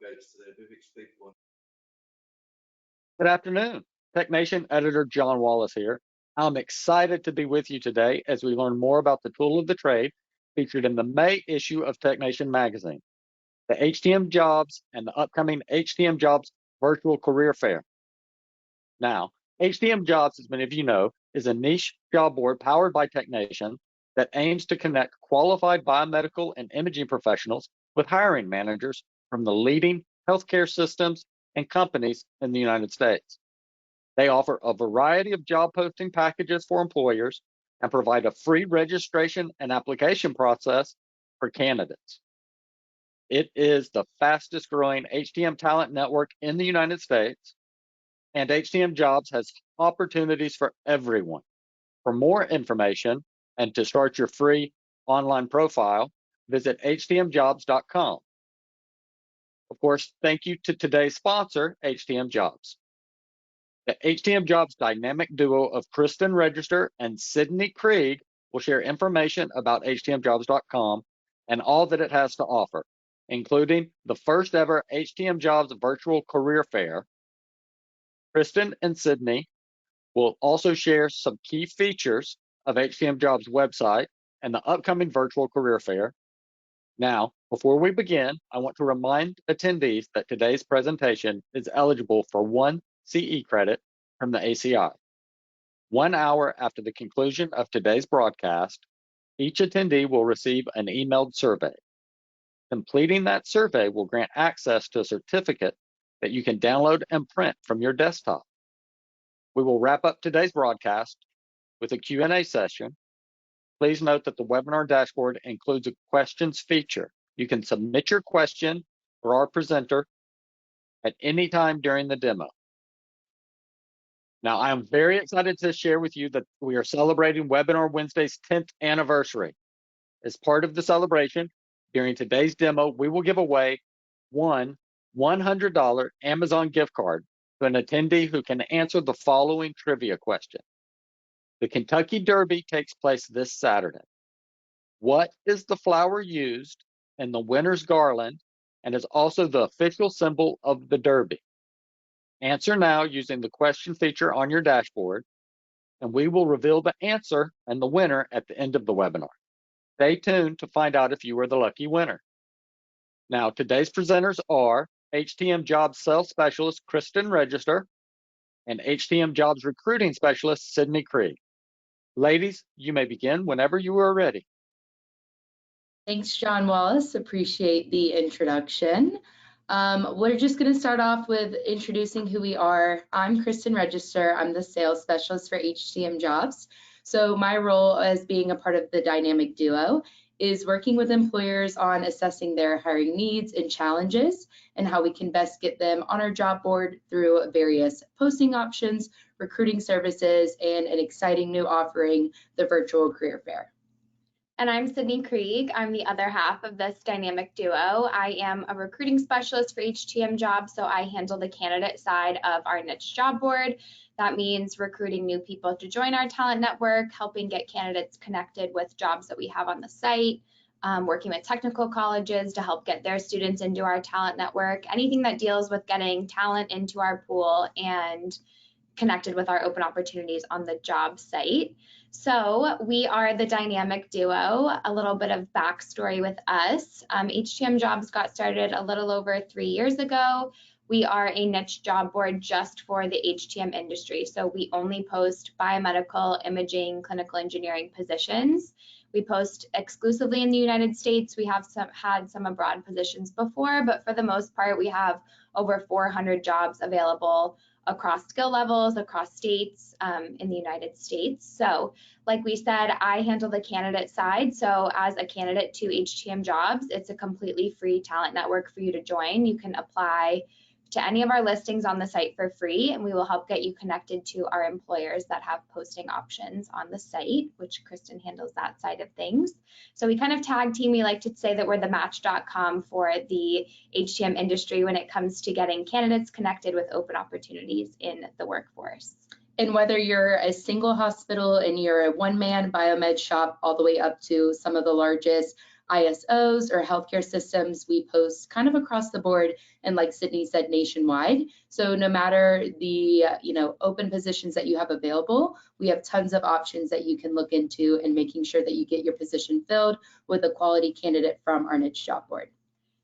navigates to their Vivix people. Good afternoon. TechNation editor John Wallace here. I'm excited to be with you today as we learn more about the tool of the trade featured in the May issue of TechNation magazine, the HTM Jobs and the upcoming HTM Jobs virtual career fair. Now, HTM Jobs, as many of you know, is a niche job board powered by TechNation that aims to connect qualified biomedical and imaging professionals with hiring managers from the leading healthcare systems and companies in the United States. They offer a variety of job posting packages for employers and provide a free registration and application process for candidates. It is the fastest growing HTM talent network in the United States, and HTM Jobs has opportunities for everyone. For more information and to start your free online profile, visit htmjobs.com. Of course, thank you to today's sponsor, HTM Jobs. The HTM Jobs Dynamic Duo of Kristen Register and Sydney Krieg will share information about htmjobs.com and all that it has to offer, including the first ever HTM Jobs virtual career fair. Kristen and Sydney will also share some key features of HTM Jobs website and the upcoming virtual career fair. Now, before we begin, I want to remind attendees that today's presentation is eligible for 1 CE credit from the ACI. 1 hour after the conclusion of today's broadcast, each attendee will receive an emailed survey. Completing that survey will grant access to a certificate that you can download and print from your desktop. We will wrap up today's broadcast with a Q&A session. Please note that the webinar dashboard includes a questions feature. You can submit your question for our presenter at any time during the demo. Now, I am very excited to share with you that we are celebrating Webinar Wednesday's 10th anniversary. As part of the celebration, during today's demo, we will give away one $100 Amazon gift card to an attendee who can answer the following trivia question. The Kentucky Derby takes place this Saturday. What is the flower used in the winner's garland and is also the official symbol of the Derby? Answer now using the question feature on your dashboard, and we will reveal the answer and the winner at the end of the webinar. Stay tuned to find out if you are the lucky winner. Now, today's presenters are HTM Jobs Sales Specialist Kristen Register and HTM Jobs Recruiting Specialist Sydney Krieg. Ladies, you may begin whenever you are ready. Thanks, John Wallace. Appreciate the introduction. We're just going to start off with introducing who we are. I'm Kristen Register. I'm the sales specialist for HTM Jobs. So my role as being a part of the Dynamic Duo is working with employers on assessing their hiring needs and challenges and how we can best get them on our job board through various posting options, recruiting services, and an exciting new offering, the virtual career fair. And I'm Sydney Krieg. I'm the other half of this dynamic duo. I am a recruiting specialist for HTM Jobs, so I handle the candidate side of our niche job board. That means recruiting new people to join our talent network, helping get candidates connected with jobs that we have on the site, working with technical colleges to help get their students into our talent network, anything that deals with getting talent into our pool and connected with our open opportunities on the job site. So we are the Dynamic Duo. A little bit of backstory with us. HTM Jobs got started a little over 3 years ago. We are a niche job board just for the HTM industry. So we only post biomedical, imaging, clinical engineering positions. We post exclusively in the United States. We have had some abroad positions before, but for the most part, we have over 400 jobs available across skill levels, across states in the United States. So like we said, I handle the candidate side. So as a candidate to HTM Jobs, it's a completely free talent network for you to join. You can apply to any of our listings on the site for free, and we will help get you connected to our employers that have posting options on the site, which Kristen handles that side of things. So we kind of tag team. We like to say that we're the match.com for the HTM industry when it comes to getting candidates connected with open opportunities in the workforce. And whether you're a single hospital and you're a one-man biomed shop all the way up to some of the largest ISOs or healthcare systems, we post kind of across the board, and like Sydney said, nationwide. So no matter the open positions that you have available, we have tons of options that you can look into and making sure that you get your position filled with a quality candidate from our niche job board.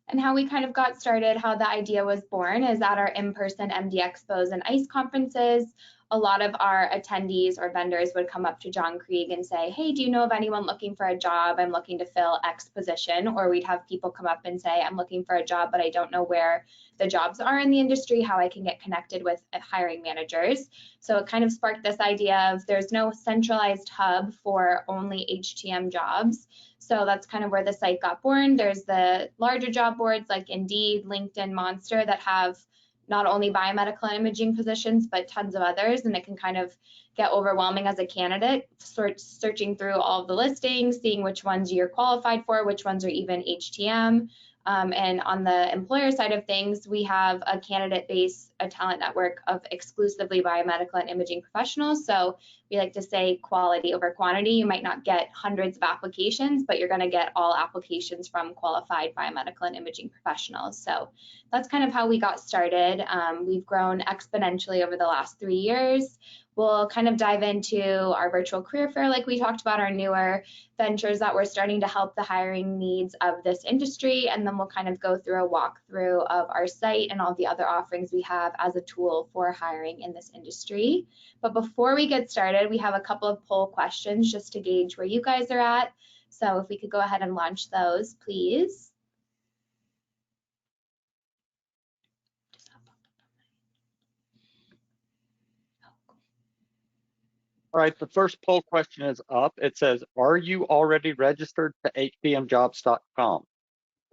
And how we kind of got started, how the idea was born, is at our in-person MD Expos and ICE conferences. A lot of our attendees or vendors would come up to John Krieg and say, hey, do you know of anyone looking for a job? I'm looking to fill X position. Or we'd have people come up and say, I'm looking for a job, but I don't know where the jobs are in the industry, how I can get connected with hiring managers. So it kind of sparked this idea of there's no centralized hub for only HTM jobs. So that's kind of where the site got born. There's the larger job boards like Indeed, LinkedIn, Monster that have not only biomedical and imaging positions, but tons of others. And it can kind of get overwhelming as a candidate, searching through all of the listings, seeing which ones you're qualified for, which ones are even HTM. And on the employer side of things, we have a candidate base, a talent network of exclusively biomedical and imaging professionals. So we like to say quality over quantity. You might not get hundreds of applications, but you're going to get all applications from qualified biomedical and imaging professionals. So that's kind of how we got started. We've grown exponentially over the last 3 years. We'll kind of dive into our virtual career fair like we talked about, our newer ventures that we're starting to help the hiring needs of this industry, and then we'll kind of go through a walkthrough of our site and all the other offerings we have as a tool for hiring in this industry. But before we get started, we have a couple of poll questions just to gauge where you guys are at. So if we could go ahead and launch those, please. All right, the first poll question is up. It says, are you already registered to htmjobs.com?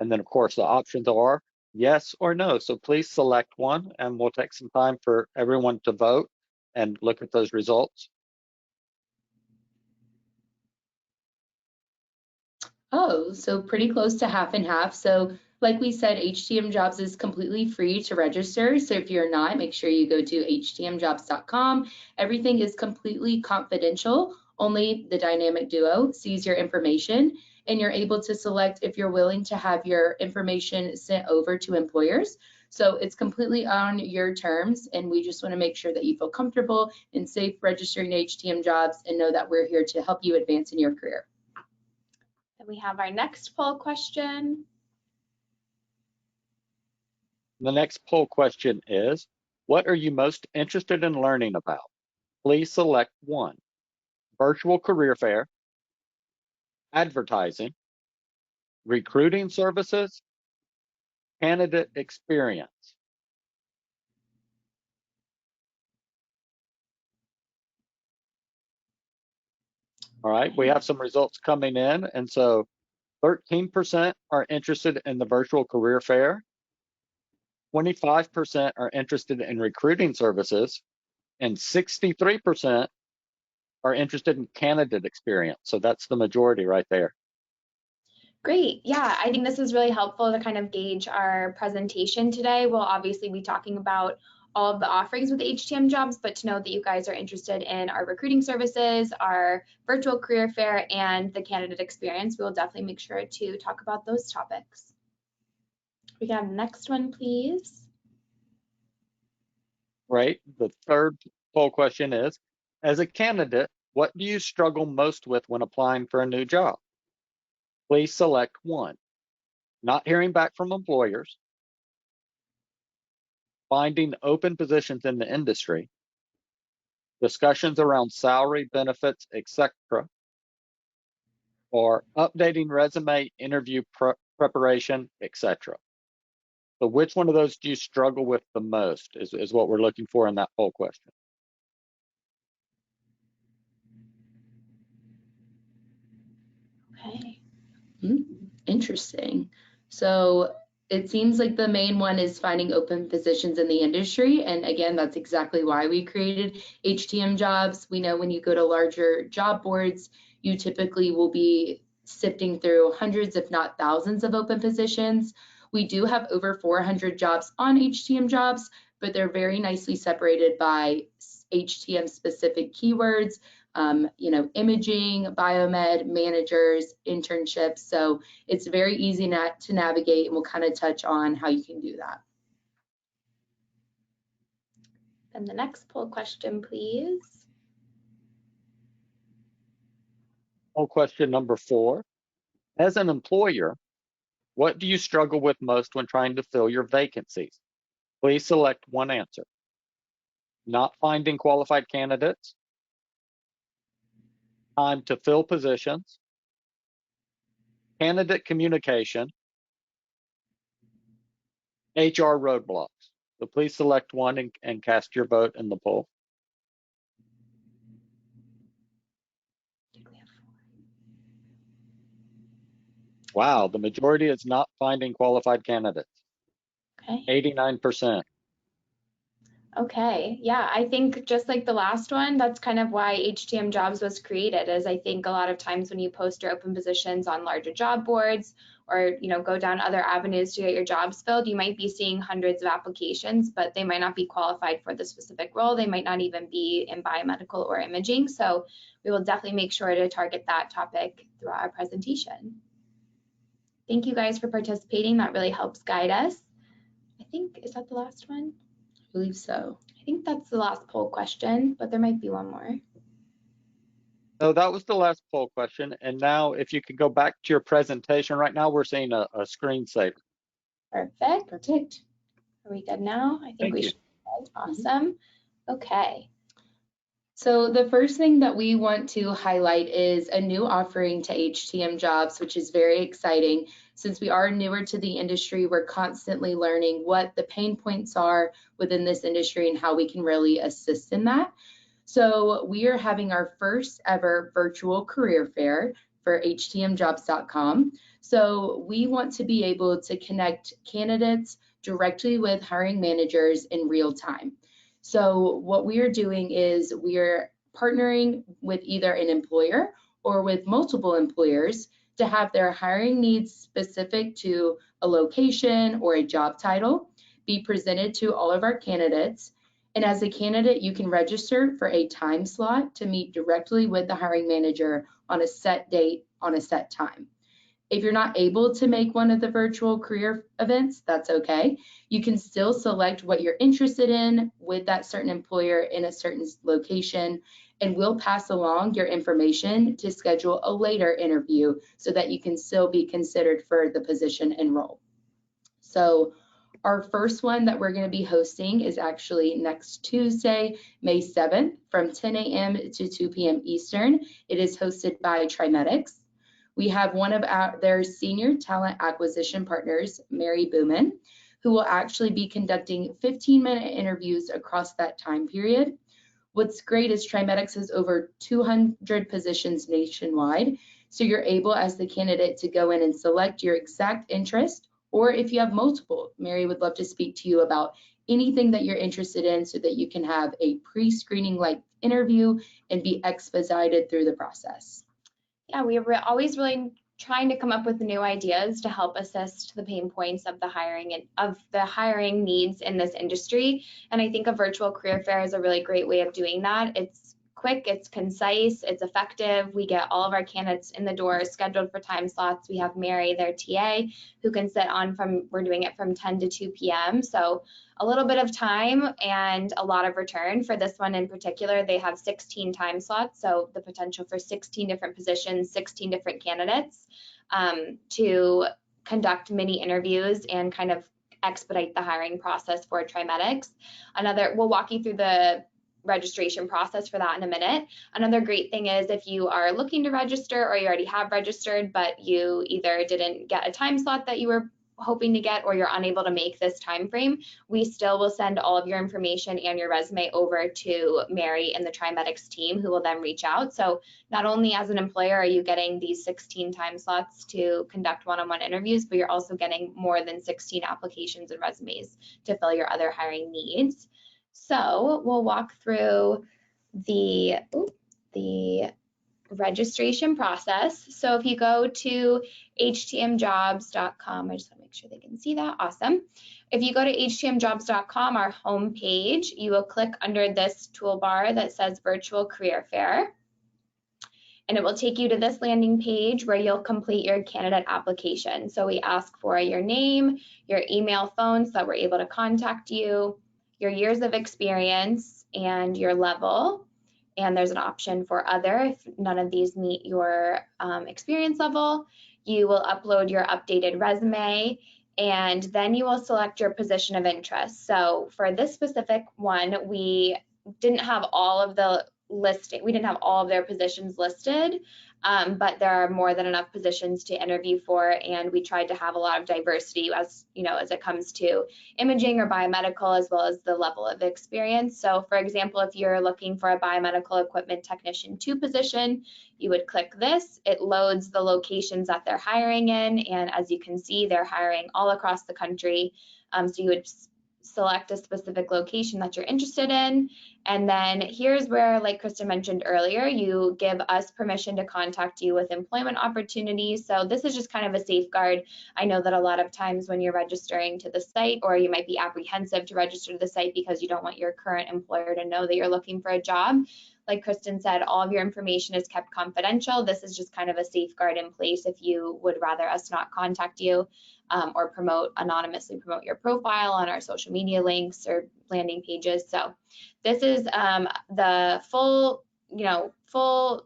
And then, of course, the options are yes or no. So please select one, and we'll take some time for everyone to vote and look at those results. Oh, so pretty close to half and half. So like we said, HTM Jobs is completely free to register. So if you're not, make sure you go to htmjobs.com. Everything is completely confidential. Only the Dynamic Duo sees your information, and you're able to select if you're willing to have your information sent over to employers. So it's completely on your terms, and we just want to make sure that you feel comfortable and safe registering to HTM Jobs and know that we're here to help you advance in your career. And we have our next poll question. The next poll question is, what are you most interested in learning about? Please select one: virtual career fair, advertising, recruiting services, candidate experience. All right, we have some results coming in, and so 13% are interested in the virtual career fair, 25% are interested in recruiting services, and 63% are interested in candidate experience. So that's the majority right there. Great. Yeah, I think this is really helpful to kind of gauge our presentation today. We'll obviously be talking about all of the offerings with HTM Jobs, but to know that you guys are interested in our recruiting services, our virtual career fair, and the candidate experience, we will definitely make sure to talk about those topics. We can have the next one, please. Right. The third poll question is, as a candidate, what do you struggle most with when applying for a new job? Please select one: not hearing back from employers, finding open positions in the industry, discussions around salary, benefits, etc., or updating resume, interview preparation, etc. So which one of those do you struggle with the most is what we're looking for in that poll question. Okay. Interesting. So it seems like the main one is finding open positions in the industry. And again, that's exactly why we created HTM Jobs. We know when you go to larger job boards, you typically will be sifting through hundreds, if not thousands, of open positions. We do have over 400 jobs on HTM Jobs, but they're very nicely separated by HTM specific keywords. imaging, biomed, managers, internships. So it's very easy to navigate, and we'll kind of touch on how you can do that. And the next poll question, please. Poll question number 4. As an employer, what do you struggle with most when trying to fill your vacancies? Please select one answer. Not finding qualified candidates, time to fill positions, candidate communication, HR roadblocks. So please select one and cast your vote in the poll. Wow, the majority is not finding qualified candidates. Okay. 89%. Okay, yeah, I think just like the last one, that's kind of why HTM Jobs was created, is I think a lot of times when you post your open positions on larger job boards or, go down other avenues to get your jobs filled, you might be seeing hundreds of applications, but they might not be qualified for the specific role. They might not even be in biomedical or imaging. So we will definitely make sure to target that topic throughout our presentation. Thank you guys for participating. That really helps guide us. I think, is that the last one? I believe so. I think that's the last poll question, but there might be one more. So that was the last poll question. And now if you could go back to your presentation, right now we're seeing a screensaver. Perfect. Are we good now? I think Thank we you. should be good. Awesome. Okay. So the first thing that we want to highlight is a new offering to HTM Jobs, which is very exciting. Since we are newer to the industry, we're constantly learning what the pain points are within this industry and how we can really assist in that. So we are having our first ever virtual career fair for htmjobs.com. So we want to be able to connect candidates directly with hiring managers in real time. So what we are doing is we are partnering with either an employer or with multiple employers to have their hiring needs specific to a location or a job title be presented to all of our candidates. And as a candidate, you can register for a time slot to meet directly with the hiring manager on a set date on a set time. If you're not able to make one of the virtual career events, that's okay. You can still select what you're interested in with that certain employer in a certain location, and we'll pass along your information to schedule a later interview so that you can still be considered for the position and role. So our first one that we're going to be hosting is actually next Tuesday, May 7th from 10 a.m. to 2 p.m. Eastern. It is hosted by TriMedics. We have one of their senior talent acquisition partners, Mary Booman, who will actually be conducting 15-minute interviews across that time period. What's great is TriMedics has over 200 positions nationwide, so you're able as the candidate to go in and select your exact interest, or if you have multiple, Mary would love to speak to you about anything that you're interested in so that you can have a pre-screening like interview and be expedited through the process. Yeah, we are always really trying to come up with new ideas to help assist the pain points of the hiring needs in this industry. And I think a virtual career fair is a really great way of doing that. It's quick, it's concise, it's effective. We get all of our candidates in the door scheduled for time slots. We have Mary, their TA, who can sit on we're doing it from 10 to 2 p.m. So a little bit of time and a lot of return. For this one in particular, they have 16 time slots, so the potential for 16 different positions, 16 different candidates to conduct mini interviews and kind of expedite the hiring process for TriMedics. We'll walk you through the registration process for that in a minute. Another great thing is if you are looking to register or you already have registered, but you either didn't get a time slot that you were hoping to get or you're unable to make this time frame, we still will send all of your information and your resume over to Mary and the TriMedics team, who will then reach out. So not only as an employer are you getting these 16 time slots to conduct one-on-one interviews, but you're also getting more than 16 applications and resumes to fill your other hiring needs. So we'll walk through the registration process. So if you go to htmjobs.com, I just want to make sure they can see that. Awesome. If you go to htmjobs.com, our home page, you will click under this toolbar that says Virtual Career Fair. and it will take you to this landing page where you'll complete your candidate application. So we ask for your name, your email, phone, so that we're able to contact you, your years of experience, and your level. And there's an option for other if none of these meet your experience level. You will upload your updated resume, and then you will select your position of interest. So for this specific one, we didn't have all of the listing, we didn't have all of their positions listed, but there are more than enough positions to interview for, and we tried to have a lot of diversity as as it comes to imaging or biomedical, as well as the level of experience. So for example, if you're looking for a biomedical equipment technician 2 position, you would click this. It loads the locations that they're hiring in, and as you can see, they're hiring all across the country. So you would select a specific location that you're interested in, and then here's where, like Kristen mentioned earlier, you give us permission to contact you with employment opportunities. So this is just kind of a safeguard. I know that a lot of times when you're registering to the site, or you might be apprehensive to register to the site because you don't want your current employer to know that you're looking for a job. Like Kristen said, all of your information is kept confidential. This is just kind of a safeguard in place if you would rather us not contact you or anonymously promote your profile on our social media links or landing pages. So this is the full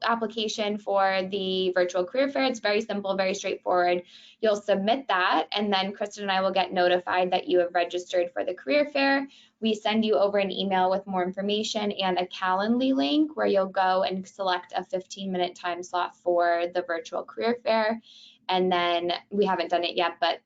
application for the virtual career fair. It's very simple, very straightforward. You'll submit that, and then Kristen and I will get notified that you have registered for the career fair. We send you over an email with more information and a Calendly link where you'll go and select a 15-minute time slot for the virtual career fair. And then we haven't done it yet, but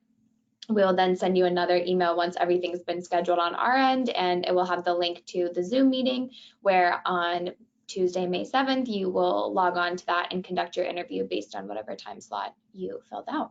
we'll then send you another email once everything's been scheduled on our end, and it will have the link to the Zoom meeting where on Tuesday, May 7th, you will log on to that and conduct your interview based on whatever time slot you filled out.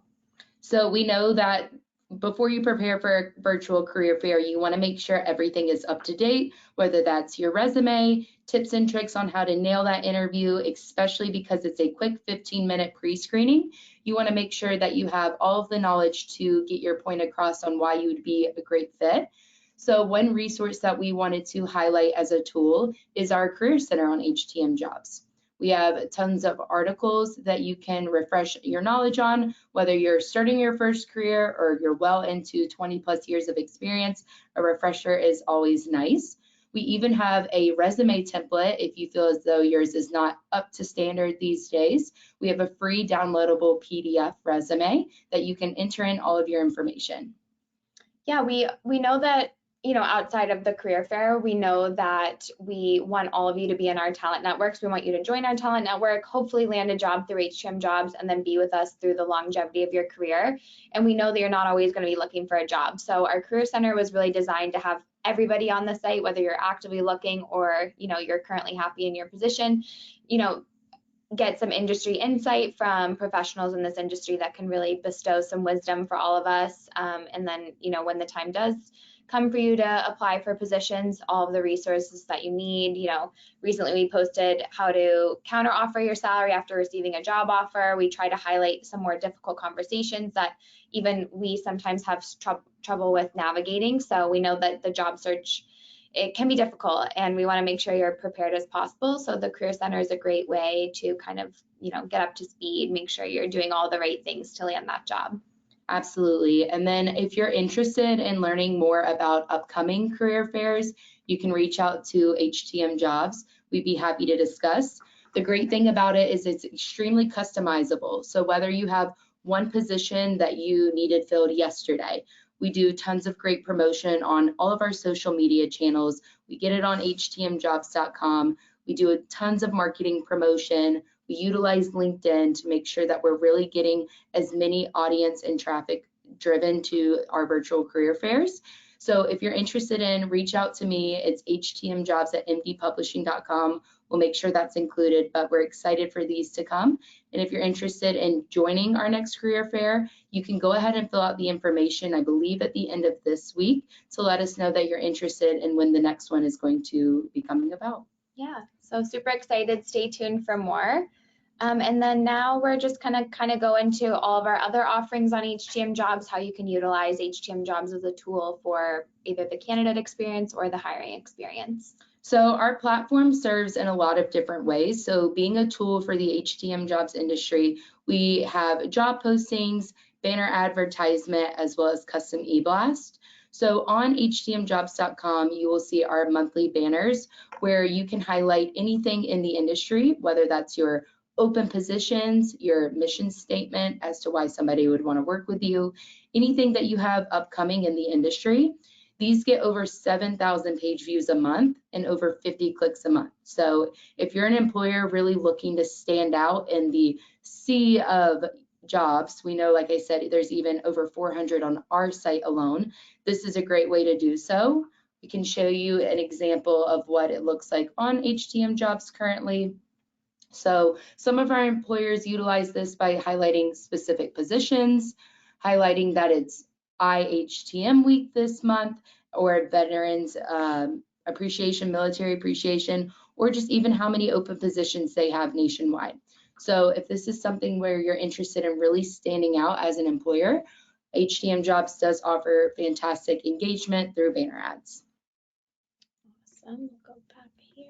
So we know that before you prepare for a virtual career fair, you want to make sure everything is up to date, whether that's your resume, tips and tricks on how to nail that interview, especially because it's a quick 15-minute pre-screening. You want to make sure that you have all of the knowledge to get your point across on why you would be a great fit. So one resource that we wanted to highlight as a tool is our Career Center on HTM Jobs. We have tons of articles that you can refresh your knowledge on, whether you're starting your first career or you're well into 20 plus years of experience. A refresher is always nice. We even have a resume template if you feel as though yours is not up to standard these days. We have a free downloadable PDF resume that you can enter in all of your information. Yeah, we know that outside of the career fair, we know that we want all of you to be in our talent networks. We want you to join our talent network, hopefully land a job through HTM Jobs, and then be with us through the longevity of your career. And we know that you're not always going to be looking for a job. So our Career Center was really designed to have everybody on the site, whether you're actively looking or you're currently happy in your position, get some industry insight from professionals in this industry that can really bestow some wisdom for all of us. And then, when the time does come for you to apply for positions, all of the resources that you need. Recently we posted how to counter offer your salary after receiving a job offer. We try to highlight some more difficult conversations that even we sometimes have trouble with navigating. So we know that the job search, it can be difficult, and we want to make sure you're prepared as possible. So the Career Center is a great way to kind of, get up to speed, make sure you're doing all the right things to land that job. Absolutely. And then if you're interested in learning more about upcoming career fairs, you can reach out to HTM Jobs. We'd be happy to discuss. The great thing about it is it's extremely customizable. So whether you have one position that you needed filled yesterday, we do tons of great promotion on all of our social media channels. We get it on htmjobs.com. We do tons of marketing promotion. We utilize LinkedIn to make sure that we're really getting as many audience and traffic driven to our virtual career fairs. So if you're interested in, reach out to me. It's htmjobs@mdpublishing.com. We'll make sure that's included, but we're excited for these to come. And if you're interested in joining our next career fair, you can go ahead and fill out the information, I believe at the end of this week, to let us know that you're interested in when the next one is going to be coming about. Yeah, so super excited. Stay tuned for more. And then now we're just gonna kind of go into all of our other offerings on HTM Jobs, how you can utilize HTM Jobs as a tool for either the candidate experience or the hiring experience. So our platform serves in a lot of different ways. So being a tool for the HTM jobs industry, we have job postings, banner advertisement, as well as custom e-blast. So on htmjobs.com, you will see our monthly banners where you can highlight anything in the industry, whether that's your open positions, your mission statement as to why somebody would want to work with you, anything that you have upcoming in the industry. These get over 7,000 page views a month and over 50 clicks a month. So if you're an employer really looking to stand out in the sea of jobs, we know, like I said, there's even over 400 on our site alone. This is a great way to do so. We can show you an example of what it looks like on HTM Jobs currently. So some of our employers utilize this by highlighting specific positions, highlighting that it's IHTM week this month, or Veterans Appreciation, Military Appreciation, or just even how many open positions they have nationwide. So if this is something where you're interested in really standing out as an employer, HTM Jobs does offer fantastic engagement through banner ads. Awesome. We'll go back here.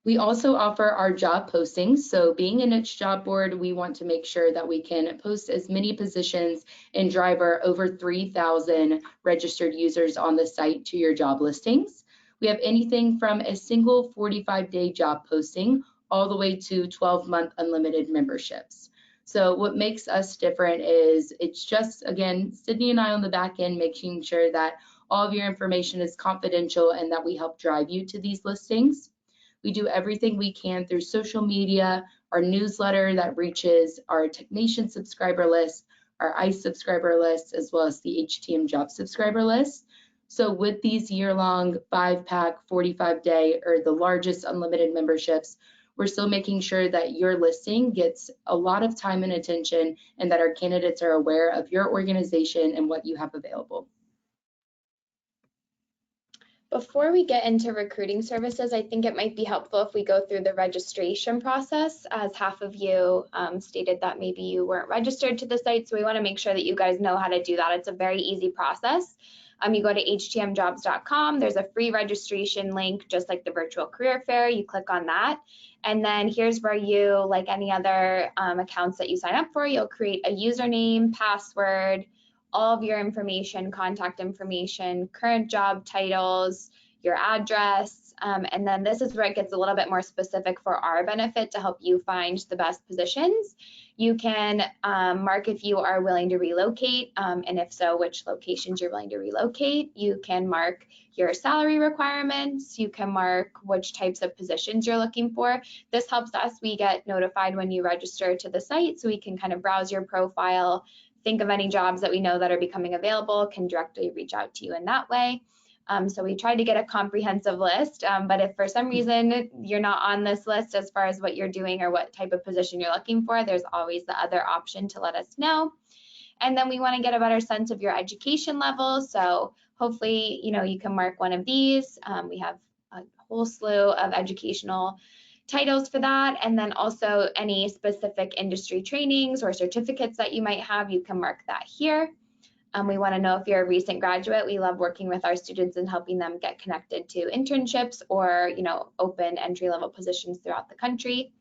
We also offer our job postings. So being a niche job board, we want to make sure that we can post as many positions and drive our over 3,000 registered users on the site to your job listings. We have anything from a single 45-day job posting all the way to 12-month unlimited memberships. So what makes us different is it's just, again, Sydney and I on the back end, making sure that all of your information is confidential and that we help drive you to these listings. We do everything we can through social media, our newsletter that reaches our TechNation subscriber list, our ICE subscriber list, as well as the HTM Jobs subscriber list. So with these year-long 5-pack, 45-day, or the largest unlimited memberships, we're still making sure that your listing gets a lot of time and attention and that our candidates are aware of your organization and what you have available. Before we get into recruiting services, I think it might be helpful if we go through the registration process, as half of you stated that maybe you weren't registered to the site. So we want to make sure that you guys know how to do that. It's a very easy process. You go to htmjobs.com. There's a free registration link, just like the virtual career fair. You click on that. And then here's where you, like any other accounts that you sign up for, you'll create a username, password, all of your information, contact information, current job titles, your address, and then this is where it gets a little bit more specific for our benefit to help you find the best positions. You can mark if you are willing to relocate, and if so, which locations you're willing to relocate. You can mark your salary requirements. You can mark which types of positions you're looking for. This helps us. We get notified when you register to the site, so we can kind of browse your profile, think of any jobs that we know that are becoming available, can directly reach out to you in that way. So we tried to get a comprehensive list, but if for some reason you're not on this list as far as what you're doing or what type of position you're looking for, there's always the other option to let us know. And then we want to get a better sense of your education level. So hopefully, you can mark one of these. We have a whole slew of educational titles for that, and then also any specific industry trainings or certificates that you might have, you can mark that here. We want to know if you're a recent graduate. We love working with our students and helping them get connected to internships or open entry-level positions throughout the country.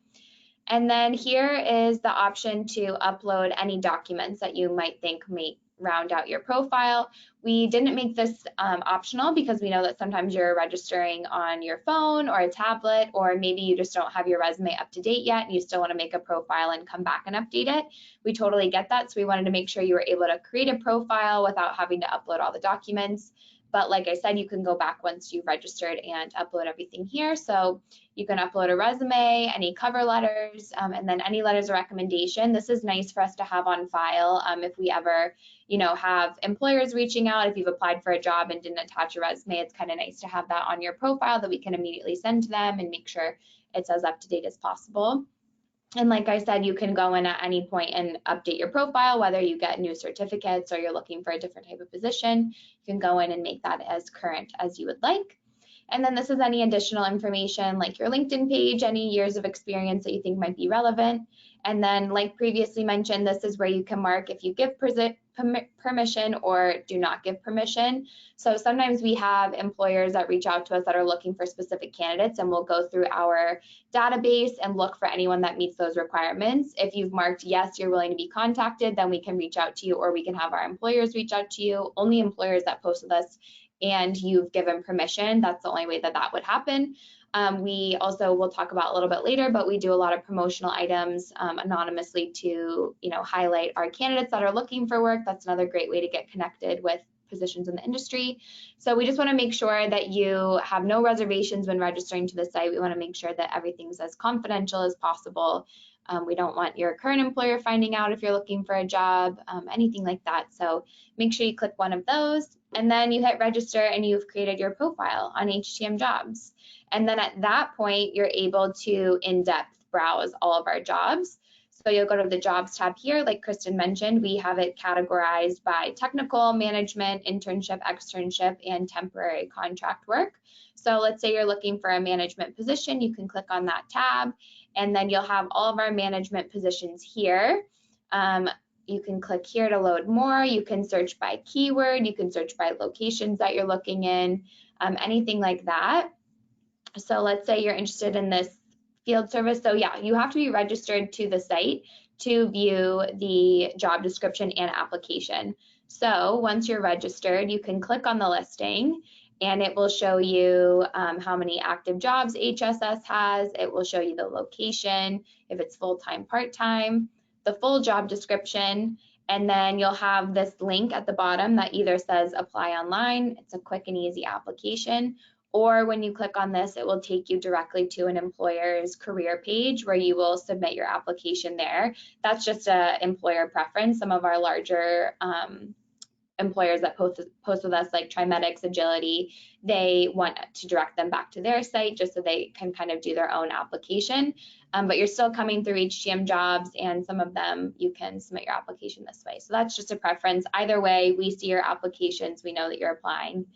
And then here is the option to upload any documents that you might think may round out your profile. We didn't make this optional because we know that sometimes you're registering on your phone or a tablet, or maybe you just don't have your resume up to date yet and you still want to make a profile and come back and update it. We totally get that. So we wanted to make sure you were able to create a profile without having to upload all the documents. But like I said, you can go back once you've registered and upload everything here. So you can upload a resume, any cover letters, and then any letters of recommendation. This is nice for us to have on file if we ever, have employers reaching out. If you've applied for a job and didn't attach a resume, it's kind of nice to have that on your profile that we can immediately send to them and make sure it's as up to date as possible. And like I said, you can go in at any point and update your profile, whether you get new certificates or you're looking for a different type of position. You can go in and make that as current as you would like. And then this is any additional information like your LinkedIn page, any years of experience that you think might be relevant. And then like previously mentioned, this is where you can mark if you give permission or do not give permission. So sometimes we have employers that reach out to us that are looking for specific candidates, and we'll go through our database and look for anyone that meets those requirements. If you've marked yes, you're willing to be contacted, then we can reach out to you, or we can have our employers reach out to you. Only employers that post with us and you've given permission, that's the only way that that would happen. We also will talk about a little bit later, but we do a lot of promotional items anonymously to, highlight our candidates that are looking for work. That's another great way to get connected with positions in the industry. So we just want to make sure that you have no reservations when registering to the site. We want to make sure that everything's as confidential as possible. We don't want your current employer finding out if you're looking for a job, anything like that. So make sure you click one of those, and then you hit register and you've created your profile on HTM Jobs. And then at that point, you're able to in-depth browse all of our jobs. So you'll go to the jobs tab here. Like Kristen mentioned, we have it categorized by technical, management, internship, externship, and temporary contract work. So let's say you're looking for a management position, you can click on that tab, and then you'll have all of our management positions here. You can click here to load more. You can search by keyword. You can search by locations that you're looking in, anything like that. So let's say you're interested in this field service. So yeah, you have to be registered to the site to view the job description and application. So once you're registered, you can click on the listing and it will show you how many active jobs HSS has. It will show you the location, if it's full-time, part-time, the full job description, and then you'll have this link at the bottom that either says apply online. It's a quick and easy application. Or when you click on this, it will take you directly to an employer's career page where you will submit your application there. That's just an employer preference. Some of our larger employers that post with us, like Trimedics, Agility, they want to direct them back to their site just so they can kind of do their own application. But you're still coming through HTM Jobs, and some of them you can submit your application this way. So that's just a preference. Either way, we see your applications, we know that you're applying.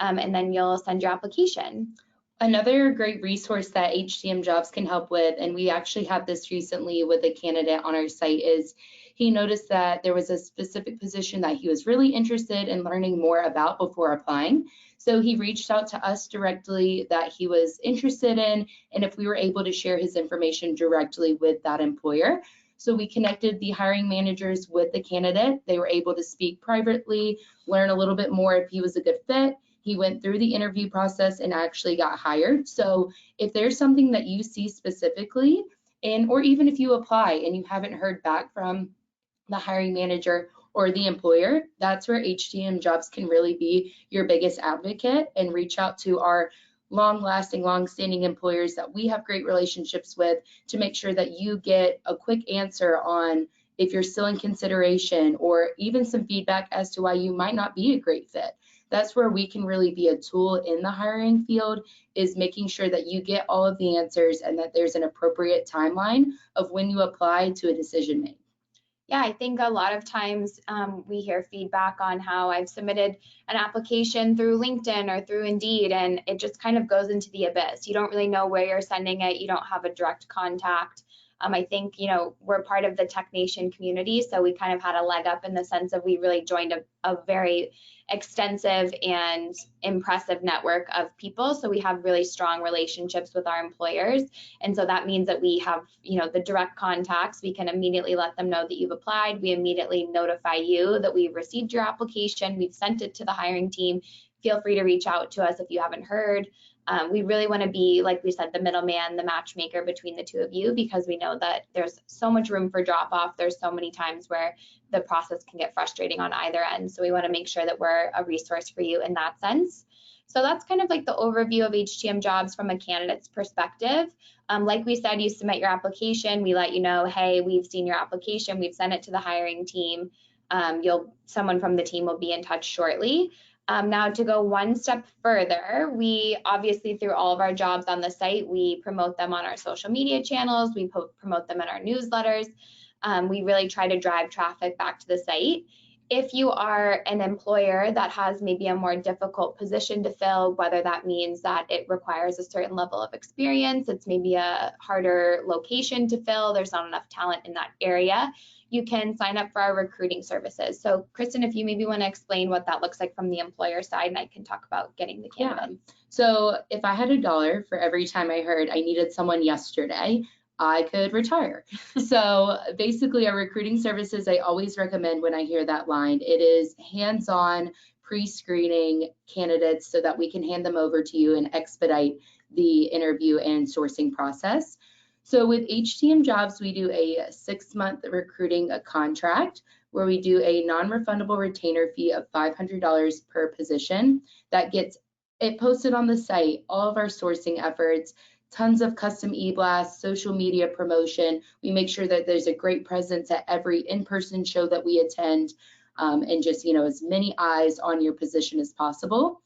And then you'll send your application. Another great resource that HTM Jobs can help with, and we actually had this recently with a candidate on our site, is he noticed that there was a specific position that he was really interested in learning more about before applying. So he reached out to us directly that he was interested in, and if we were able to share his information directly with that employer. So we connected the hiring managers with the candidate. They were able to speak privately, learn a little bit more if he was a good fit. He went through the interview process and actually got hired. So if there's something that you see specifically, or even if you apply and you haven't heard back from the hiring manager or the employer, that's where HTM Jobs can really be your biggest advocate, and reach out to our long-lasting, long-standing employers that we have great relationships with to make sure that you get a quick answer on if you're still in consideration, or even some feedback as to why you might not be a great fit. That's where we can really be a tool in the hiring field, is making sure that you get all of the answers and that there's an appropriate timeline of when you apply to a decision made. Yeah, I think a lot of times we hear feedback on how I've submitted an application through LinkedIn or through Indeed, and it just kind of goes into the abyss. You don't really know where you're sending it. You don't have a direct contact. I think, we're part of the TechNation community, so we kind of had a leg up in the sense of we really joined a very extensive and impressive network of people. So we have really strong relationships with our employers. And so that means that we have, the direct contacts. We can immediately let them know that you've applied. We immediately notify you that we've received your application. We've sent it to the hiring team. Feel free to reach out to us if you haven't heard. We really want to be, like we said, the middleman, the matchmaker between the two of you, because we know that there's so much room for drop off. There's so many times where the process can get frustrating on either end. So we want to make sure that we're a resource for you in that sense. So that's kind of like the overview of HTM Jobs from a candidate's perspective. Like we said, you submit your application. We let you know, hey, we've seen your application. We've sent it to the hiring team. Someone from the team will be in touch shortly. Now, to go one step further, we obviously, through all of our jobs on the site, we promote them on our social media channels, we promote them in our newsletters. We really try to drive traffic back to the site. If you are an employer that has maybe a more difficult position to fill, whether that means that it requires a certain level of experience, it's maybe a harder location to fill, there's not enough talent in that area, you can sign up for our recruiting services. So Kristen, if you maybe want to explain what that looks like from the employer side, and I can talk about getting the candidate. So if I had $1 for every time I heard I needed someone yesterday, I could retire. So basically our recruiting services, I always recommend when I hear that line, it is hands-on pre-screening candidates so that we can hand them over to you and expedite the interview and sourcing process. So with HTM Jobs, we do a 6-month recruiting contract where we do a non-refundable retainer fee of $500 per position. That gets it posted on the site, all of our sourcing efforts, tons of custom e-blasts, social media promotion. We make sure that there's a great presence at every in-person show that we attend, and just, as many eyes on your position as possible.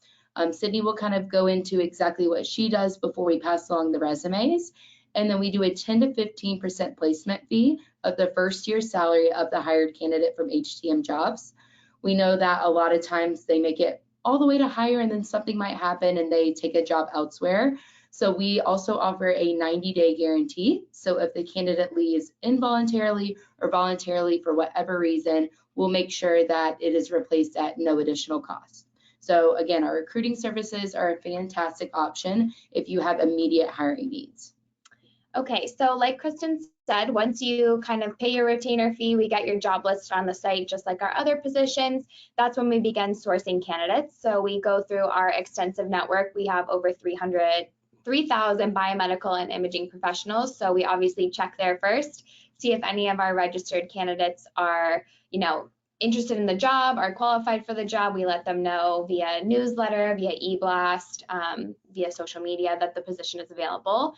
Sydney will kind of go into exactly what she does before we pass along the resumes. And then we do a 10 to 15% placement fee of the first year salary of the hired candidate from HTM Jobs. We know that a lot of times they make it all the way to hire and then something might happen and they take a job elsewhere. So we also offer a 90-day guarantee. So if the candidate leaves involuntarily or voluntarily for whatever reason, we'll make sure that it is replaced at no additional cost. So again, our recruiting services are a fantastic option if you have immediate hiring needs. Okay, so like Kristen said, once you kind of pay your retainer fee, we get your job list on the site just like our other positions. That's when we begin sourcing candidates. So we go through our extensive network. We have over 3,000 biomedical and imaging professionals. So we obviously check there first, see if any of our registered candidates are, interested in the job, are qualified for the job. We let them know via newsletter, via e-blast, via social media that the position is available.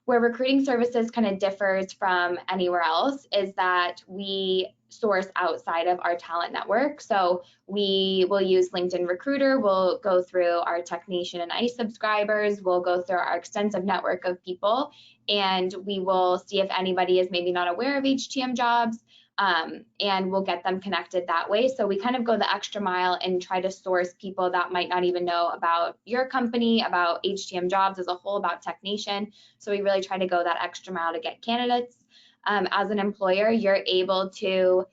Where recruiting services kind of differs from anywhere else is that we source outside of our talent network. So we will use LinkedIn Recruiter, we'll go through our TechNation and ICE subscribers, we'll go through our extensive network of people, and we will see if anybody is maybe not aware of HTM Jobs, and we'll get them connected that way. So we kind of go the extra mile and try to source people that might not even know about your company, about HTM Jobs as a whole, about TechNation. So we really try to go that extra mile to get candidates. As an employer, you're able to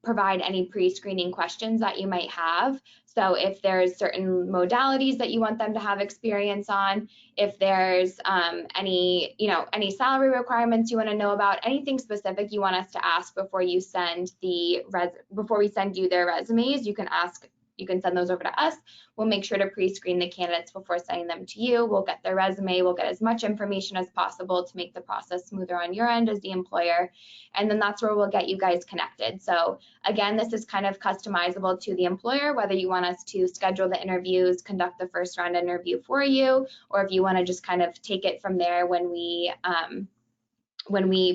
provide any pre-screening questions that you might have. So if there's certain modalities that you want them to have experience on, if there's any salary requirements you want to know about, anything specific you want us to ask before we send you their resumes, you can send those over to us. We'll make sure to pre-screen the candidates before sending them to you. We'll get their resume, we'll get as much information as possible to make the process smoother on your end as the employer. And then that's where we'll get you guys connected. So again, this is kind of customizable to the employer, whether you want us to schedule the interviews, conduct the first round interview for you, or if you want to just kind of take it from there when we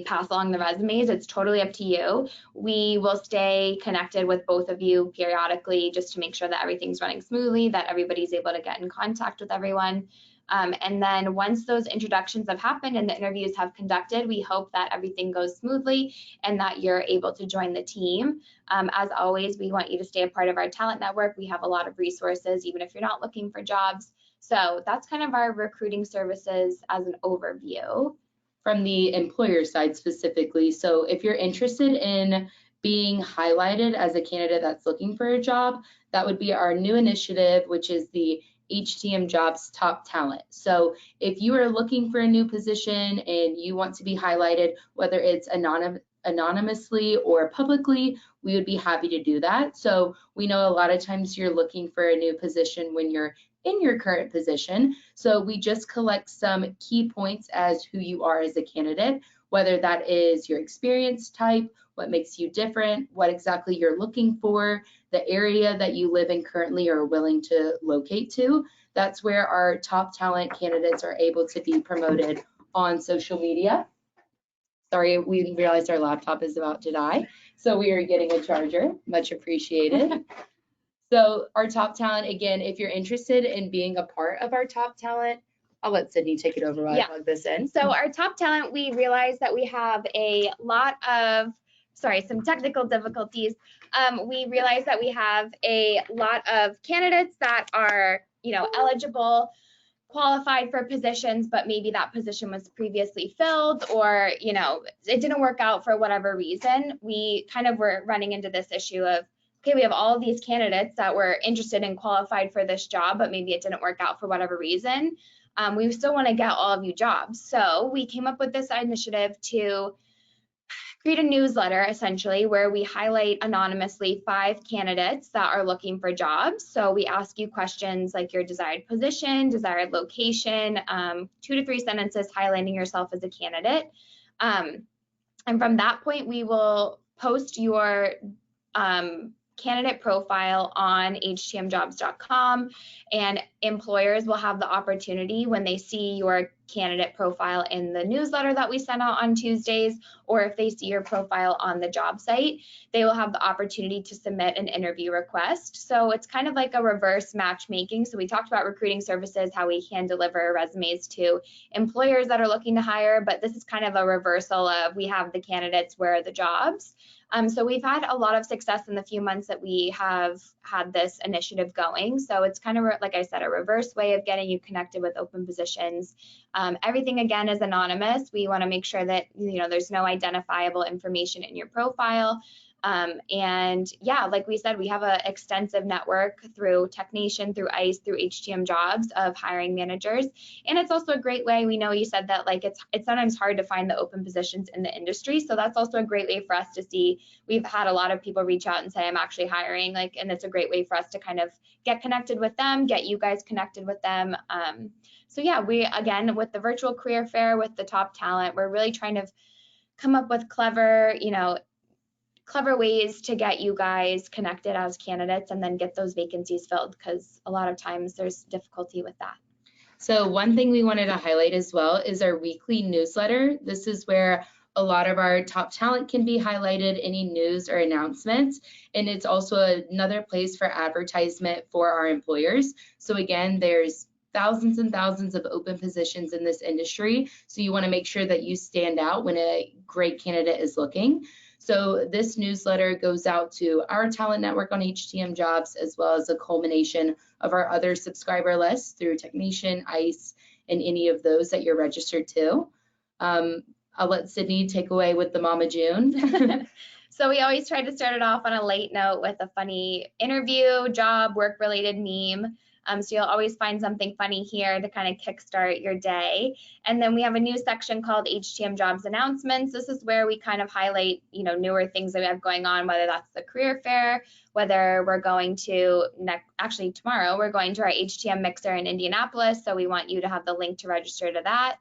pass along the resumes. It's totally up to you. We will stay connected with both of you periodically just to make sure that everything's running smoothly, that everybody's able to get in contact with everyone. And then once those introductions have happened and the interviews have conducted, we hope that everything goes smoothly and that you're able to join the team. As always, we want you to stay a part of our talent network. We have a lot of resources, even if you're not looking for jobs. So that's kind of our recruiting services as an overview. From the employer side specifically, so if you're interested in being highlighted as a candidate that's looking for a job, that would be our new initiative, which is the HTM Jobs Top Talent. So if you are looking for a new position and you want to be highlighted, whether it's anonymously or publicly, we would be happy to do that. So we know a lot of times you're looking for a new position when you're in your current position. So we just collect some key points as who you are as a candidate, whether that is your experience type, what makes you different, what exactly you're looking for, the area that you live in currently or are willing to locate to. That's where our top talent candidates are able to be promoted on social media. Sorry, we realized our laptop is about to die, so we are getting a charger. Much appreciated. So our top talent, again, if you're interested in being a part of our top talent, I'll let Sydney take it over while I plug this in. So our top talent, we realize that we have a lot of some technical difficulties, we realized that we have a lot of candidates that are, eligible, qualified for positions, but maybe that position was previously filled, or, it didn't work out for whatever reason. We kind of were running into this issue of, okay, we have all of these candidates that were interested and qualified for this job, but maybe it didn't work out for whatever reason. We still want to get all of you jobs. So we came up with this initiative to create a newsletter, essentially, where we highlight anonymously 5 candidates that are looking for jobs. So we ask you questions like your desired position, desired location, 2 to 3 sentences highlighting yourself as a candidate. And from that point, we will post your candidate profile on htmjobs.com, and employers will have the opportunity, when they see your candidate profile in the newsletter that we send out on Tuesdays, or if they see your profile on the job site, they will have the opportunity to submit an interview request. So it's kind of like a reverse matchmaking. So we talked about recruiting services, how we can deliver resumes to employers that are looking to hire, but this is kind of a reversal of, we have the candidates, where are the jobs? So we've had a lot of success in the few months that we have had this initiative going. So it's kind of, like I said, a reverse way of getting you connected with open positions. Everything, again, is anonymous. We want to make sure that, there's no identifiable information in your profile. And yeah, like we said, we have an extensive network through TechNation, through ICE, through HTM Jobs of hiring managers. And it's also a great way, we know you said that, like, it's sometimes hard to find the open positions in the industry. So that's also a great way for us to see. We've had a lot of people reach out and say, I'm actually hiring, and it's a great way for us to kind of get connected with them, get you guys connected with them. So yeah, we, again, with the virtual career fair, with the top talent, we're really trying to come up with clever ways to get you guys connected as candidates and then get those vacancies filled, because a lot of times there's difficulty with that. So one thing we wanted to highlight as well is our weekly newsletter. This is where a lot of our top talent can be highlighted, any news or announcements, and it's also another place for advertisement for our employers. So again, there's thousands and thousands of open positions in this industry, so you want to make sure that you stand out when a great candidate is looking. So this newsletter goes out to our talent network on HTM Jobs, as well as a culmination of our other subscriber lists through TechNation, ICE, and any of those that you're registered to. I'll let Sydney take away with the Mama June. So we always try to start it off on a light note with a funny interview, job, work-related meme. So you'll always find something funny here to kind of kickstart your day. And then we have a new section called HTM Jobs Announcements. This is where we kind of highlight, newer things that we have going on, whether that's the career fair, whether we're going to, actually tomorrow, we're going to our HTM Mixer in Indianapolis. So we want you to have the link to register to that.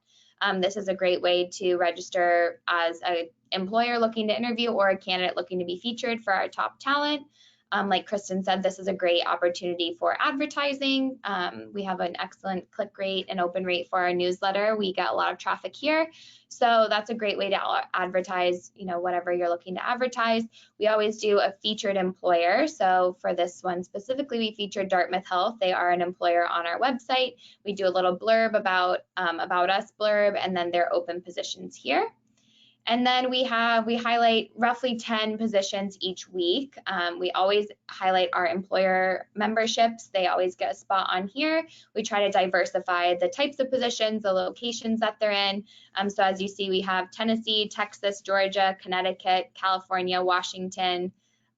This is a great way to register as an employer looking to interview or a candidate looking to be featured for our top talent. Like Kristen said, this is a great opportunity for advertising. We have an excellent click rate and open rate for our newsletter. We get a lot of traffic here. So that's a great way to advertise, whatever you're looking to advertise. We always do a featured employer. So for this one specifically, we featured Dartmouth Health. They are an employer on our website. We do a little blurb about us blurb, and then their open positions here. And then we highlight roughly 10 positions each week. We always highlight our employer memberships. They always get a spot on here. We try to diversify the types of positions, the locations that they're in. So as you see, we have Tennessee, Texas, Georgia, Connecticut, California, Washington,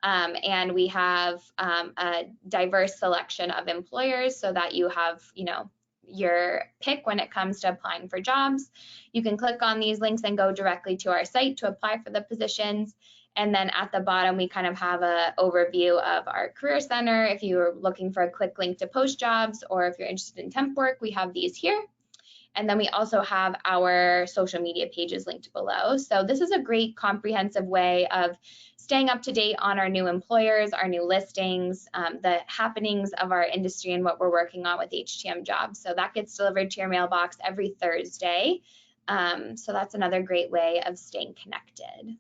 and we have a diverse selection of employers so that you have, your pick when it comes to applying for jobs. You can click on these links and go directly to our site to apply for the positions. And then at the bottom, we kind of have an overview of our career center. If you're looking for a quick link to post jobs, or if you're interested in temp work, we have these here. And then we also have our social media pages linked below. So this is a great comprehensive way of staying up to date on our new employers, our new listings, the happenings of our industry and what we're working on with HTM Jobs. So that gets delivered to your mailbox every Thursday. So that's another great way of staying connected.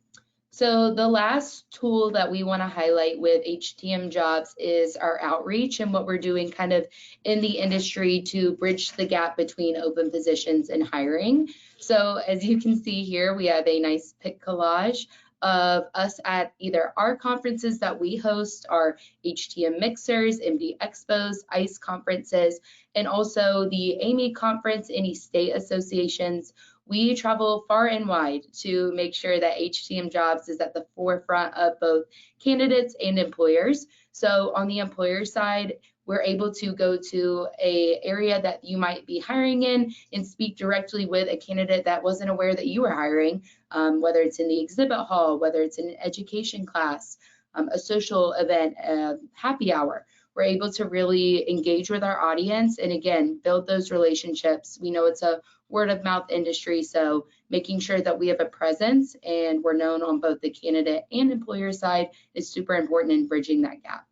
So the last tool that we want to highlight with HTM Jobs is our outreach and what we're doing kind of in the industry to bridge the gap between open positions and hiring. So as you can see here, we have a nice pic collage of us at either our conferences that we host, our HTM Mixers, MD Expos, ICE conferences, and also the AME conference, any state associations. We travel far and wide to make sure that HTM Jobs is at the forefront of both candidates and employers. So on the employer side, we're able to go to a area that you might be hiring in and speak directly with a candidate that wasn't aware that you were hiring, whether it's in the exhibit hall, whether it's in an education class, a social event, a happy hour. We're able to really engage with our audience and again, build those relationships. We know it's a word of mouth industry, so making sure that we have a presence and we're known on both the candidate and employer side is super important in bridging that gap.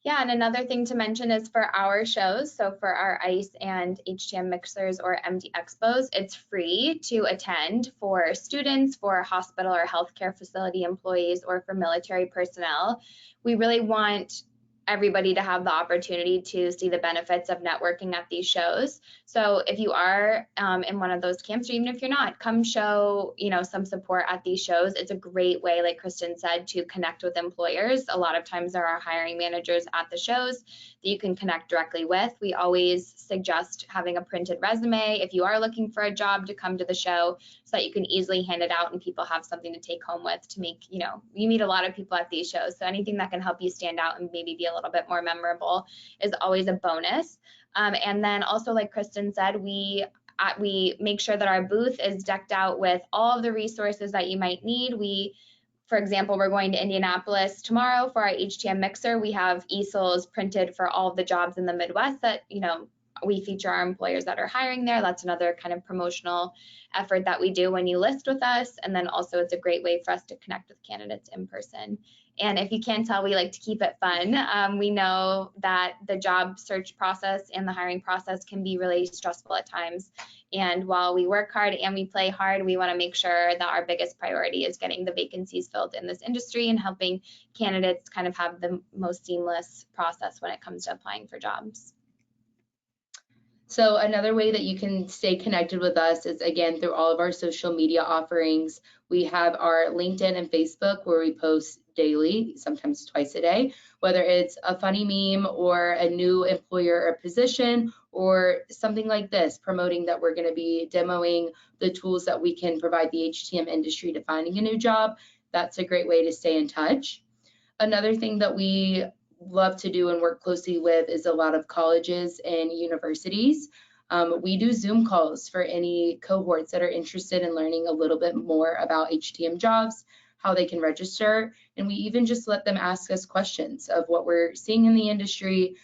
Yeah, and another thing to mention is for our shows, so for our ICE and HTM Mixers or MD Expos, it's free to attend for students, for hospital or healthcare facility employees, or for military personnel. We really want everybody to have the opportunity to see the benefits of networking at these shows. So if you are in one of those camps, or even if you're not, come show some support at these shows. It's a great way, like Kristen said, to connect with employers. A lot of times there are hiring managers at the shows that you can connect directly with. We always suggest having a printed resume if you are looking for a job to come to the show, so that you can easily hand it out and people have something to take home with to make, you meet a lot of people at these shows. So anything that can help you stand out and maybe be a little bit more memorable is always a bonus. And then also, like Kristen said, we make sure that our booth is decked out with all of the resources that you might need. For example, we're going to Indianapolis tomorrow for our HTM Mixer. We have easels printed for all of the jobs in the Midwest that, we feature our employers that are hiring there. That's another kind of promotional effort that we do when you list with us. And then also it's a great way for us to connect with candidates in person. And if you can't tell, we like to keep it fun. We know that the job search process and the hiring process can be really stressful at times. And while we work hard and we play hard, we want to make sure that our biggest priority is getting the vacancies filled in this industry and helping candidates kind of have the most seamless process when it comes to applying for jobs. So another way that you can stay connected with us is, again, through all of our social media offerings. We have our LinkedIn and Facebook where we post daily, sometimes twice a day, whether it's a funny meme or a new employer or position or something like this, promoting that we're going to be demoing the tools that we can provide the HTM industry to finding a new job. That's a great way to stay in touch. Another thing that we love to do and work closely with is a lot of colleges and universities. We do Zoom calls for any cohorts that are interested in learning a little bit more about HTM jobs, how they can register, and we even just let them ask us questions of what we're seeing in the industry,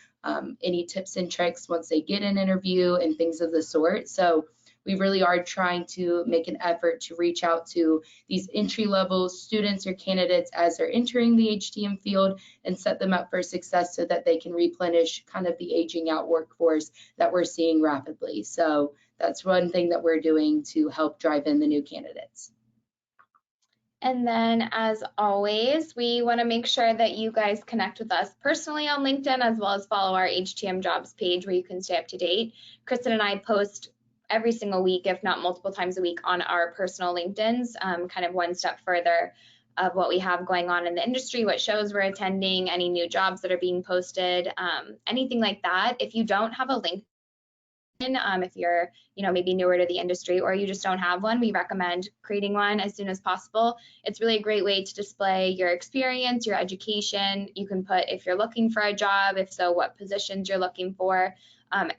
any tips and tricks once they get an interview and things of the sort. So we really are trying to make an effort to reach out to these entry-level students or candidates as they're entering the HTM field and set them up for success so that they can replenish kind of the aging out workforce that we're seeing rapidly. So that's one thing that we're doing to help drive in the new candidates. And then, as always, we want to make sure that you guys connect with us personally on LinkedIn, as well as follow our HTM Jobs page where you can stay up to date. Kristen and I post every single week, if not multiple times a week, on our personal LinkedIns, kind of one step further of what we have going on in the industry, what shows we're attending, any new jobs that are being posted, anything like that. If you don't have a LinkedIn, if you're maybe newer to the industry or you just don't have one, we recommend creating one as soon as possible. It's really a great way to display your experience, your education. You can put if you're looking for a job, if so, what positions you're looking for.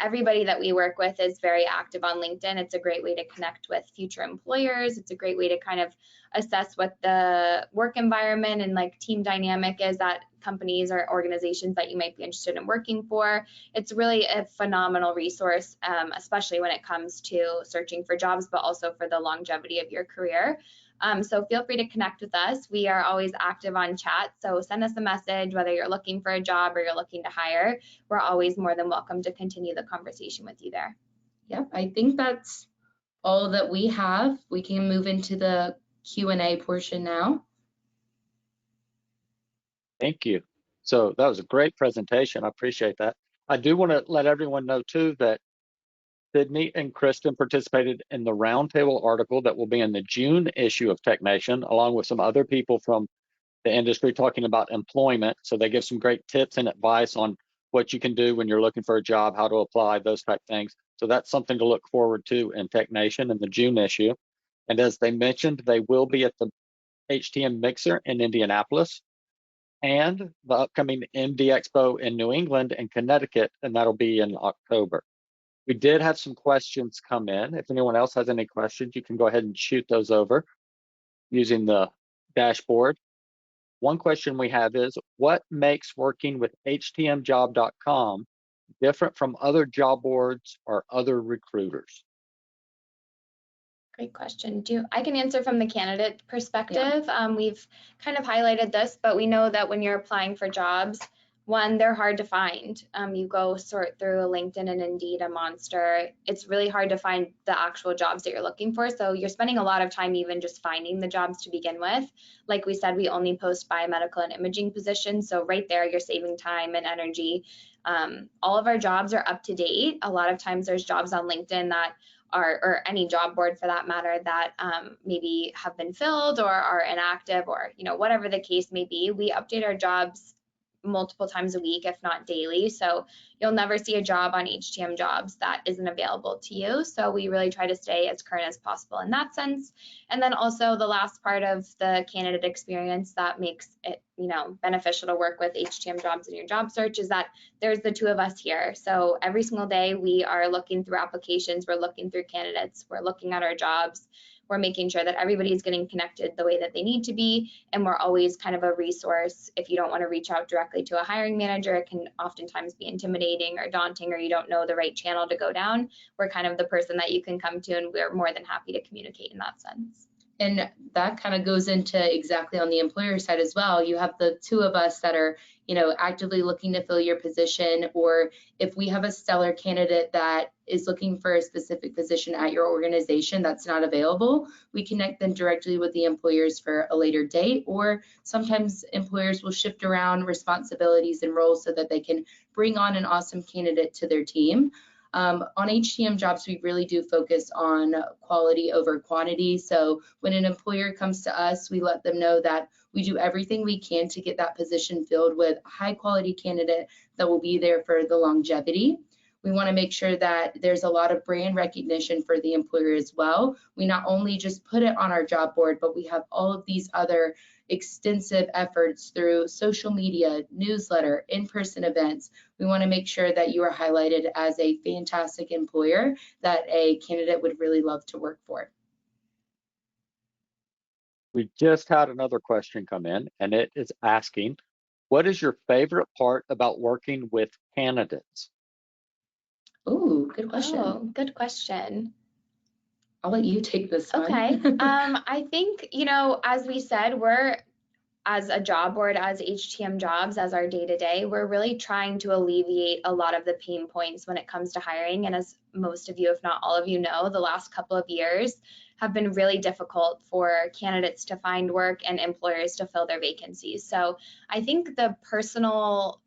Everybody that we work with is very active on LinkedIn. It's a great way to connect with future employers. It's a great way to kind of assess what the work environment and like team dynamic is at companies or organizations that you might be interested in working for. It's really a phenomenal resource, especially when it comes to searching for jobs, but also for the longevity of your career. So feel free to connect with us. We are always active on chat, so send us a message whether you're looking for a job or you're looking to hire. We're always more than welcome to continue the conversation with you there. Yep, I think that's all that we have. We can move into the Q&A portion now. Thank you. So that was a great presentation. I appreciate that. I do want to let everyone know too that Sydney and Kristen participated in the roundtable article that will be in the June issue of TechNation, along with some other people from the industry talking about employment. So they give some great tips and advice on what you can do when you're looking for a job, how to apply, those type things. So that's something to look forward to in TechNation in the June issue. And as they mentioned, they will be at the HTM Mixer in Indianapolis and the upcoming MD Expo in New England and Connecticut, and that'll be in October. We did have some questions come in. If anyone else has any questions, you can go ahead and shoot those over using the dashboard. One question we have is, what makes working with htmjob.com different from other job boards or other recruiters? Great question. I can answer from the candidate perspective. We've kind of highlighted this, but we know that when you're applying for jobs, one, they're hard to find. You go sort through LinkedIn and Indeed, a monster. It's really hard to find the actual jobs that you're looking for. So you're spending a lot of time even just finding the jobs to begin with. Like we said, we only post biomedical and imaging positions. So right there, you're saving time and energy. All of our jobs are up to date. A lot of times there's jobs on LinkedIn that or any job board for that matter that maybe have been filled or are inactive or whatever the case may be. We update our jobs multiple times a week, if not daily. So you'll never see a job on HTM Jobs that isn't available to you. So we really try to stay as current as possible in that sense. And then also the last part of the candidate experience that makes it, beneficial to work with HTM Jobs in your job search is that there's the two of us here. So every single day we are looking through applications, we're looking through candidates, we're looking at our jobs. We're making sure that everybody's getting connected the way that they need to be, and we're always kind of a resource. If you don't want to reach out directly to a hiring manager, it can oftentimes be intimidating or daunting, or you don't know the right channel to go down. We're kind of the person that you can come to, and we're more than happy to communicate in that sense. And that kind of goes into exactly on the employer side as well. You have the two of us that are, actively looking to fill your position, or if we have a stellar candidate that is looking for a specific position at your organization that's not available, we connect them directly with the employers for a later date, or sometimes employers will shift around responsibilities and roles so that they can bring on an awesome candidate to their team. On HTM Jobs, we really do focus on quality over quantity. So when an employer comes to us, we let them know that we do everything we can to get that position filled with a high quality candidate that will be there for the longevity. We want to make sure that there's a lot of brand recognition for the employer as well. We not only just put it on our job board, but we have all of these other extensive efforts through social media, newsletter, in-person events. We want to make sure that you are highlighted as a fantastic employer that a candidate would really love to work for. We just had another question come in, and it is asking, what is your favorite part about working with candidates? Oh, good question. Oh, good question. I'll let you take this one. Okay. I think, as we said, we're as a job board, as HTM Jobs, as our day-to-day, we're really trying to alleviate a lot of the pain points when it comes to hiring. And as most of you, if not all of you know, the last couple of years have been really difficult for candidates to find work and employers to fill their vacancies. So I think the personal,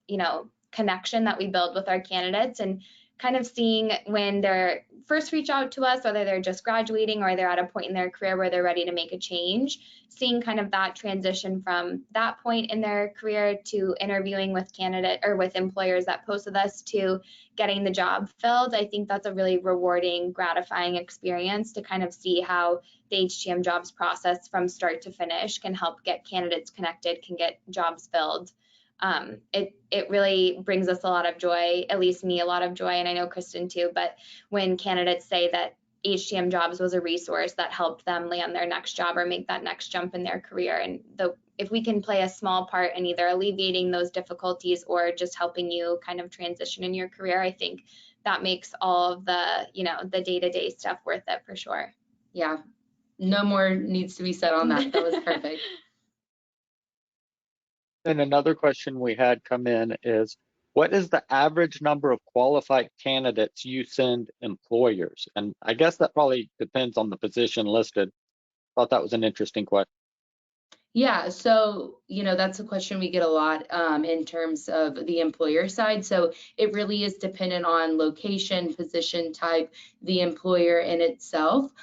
connection that we build with our candidates and kind of seeing when they're first reach out to us, whether they're just graduating or they're at a point in their career where they're ready to make a change, seeing kind of that transition from that point in their career to interviewing with candidate or with employers that post with us to getting the job filled. I think that's a really rewarding, gratifying experience to kind of see how the HTM Jobs process from start to finish can help get candidates connected, can get jobs filled. It really brings us a lot of joy, at least me a lot of joy, and I know Kristen too, but when candidates say that HTM Jobs was a resource that helped them land their next job or make that next jump in their career, and if we can play a small part in either alleviating those difficulties or just helping you kind of transition in your career, I think that makes all of the, the day-to-day stuff worth it for sure. Yeah, no more needs to be said on that. That was perfect. And another question we had come in is, what is the average number of qualified candidates you send employers? And I guess that probably depends on the position listed. Thought that was an interesting question. Yeah, so that's a question we get a lot in terms of the employer side. So it really is dependent on location, position type, the employer in itself.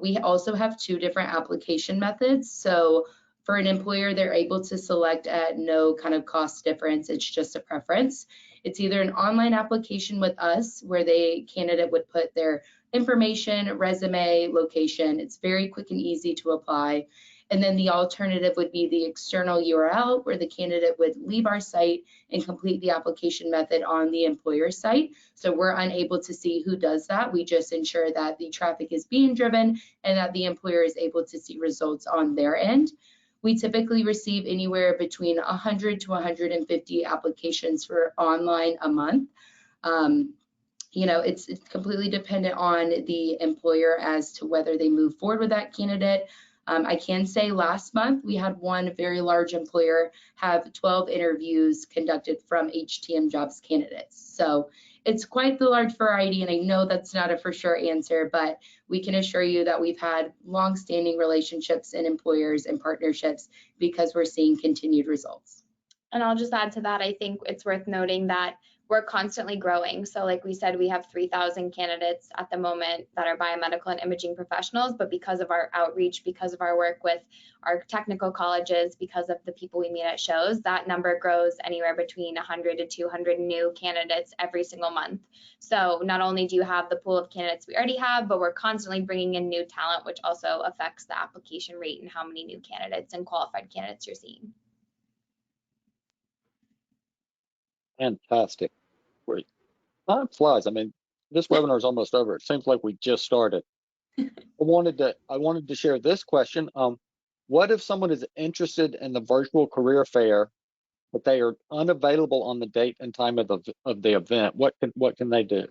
We also have two different application methods. So for an employer, they're able to select at no kind of cost difference. It's just a preference. It's either an online application with us where the candidate would put their information, resume, location. It's very quick and easy to apply. And then the alternative would be the external URL where the candidate would leave our site and complete the application method on the employer site. So we're unable to see who does that. We just ensure that the traffic is being driven and that the employer is able to see results on their end. We typically receive anywhere between 100 to 150 applications for online a month. Um, it's completely dependent on the employer as to whether they move forward with that candidate. I can say last month we had one very large employer have 12 interviews conducted from HTM Jobs candidates. So it's quite the large variety, and I know that's not a for sure answer, but we can assure you that we've had long-standing relationships and employers and partnerships because we're seeing continued results. And I'll just add to that, I think it's worth noting that we're constantly growing. So like we said, we have 3,000 candidates at the moment that are biomedical and imaging professionals, but because of our outreach, because of our work with our technical colleges, because of the people we meet at shows, that number grows anywhere between 100 to 200 new candidates every single month. So not only do you have the pool of candidates we already have, but we're constantly bringing in new talent, which also affects the application rate and how many new candidates and qualified candidates you're seeing. Fantastic. Great. Time flies. I mean, this webinar is almost over. It seems like we just started. I wanted to share this question. What if someone is interested in the virtual career fair, but they are unavailable on the date and time of the event? What can they do?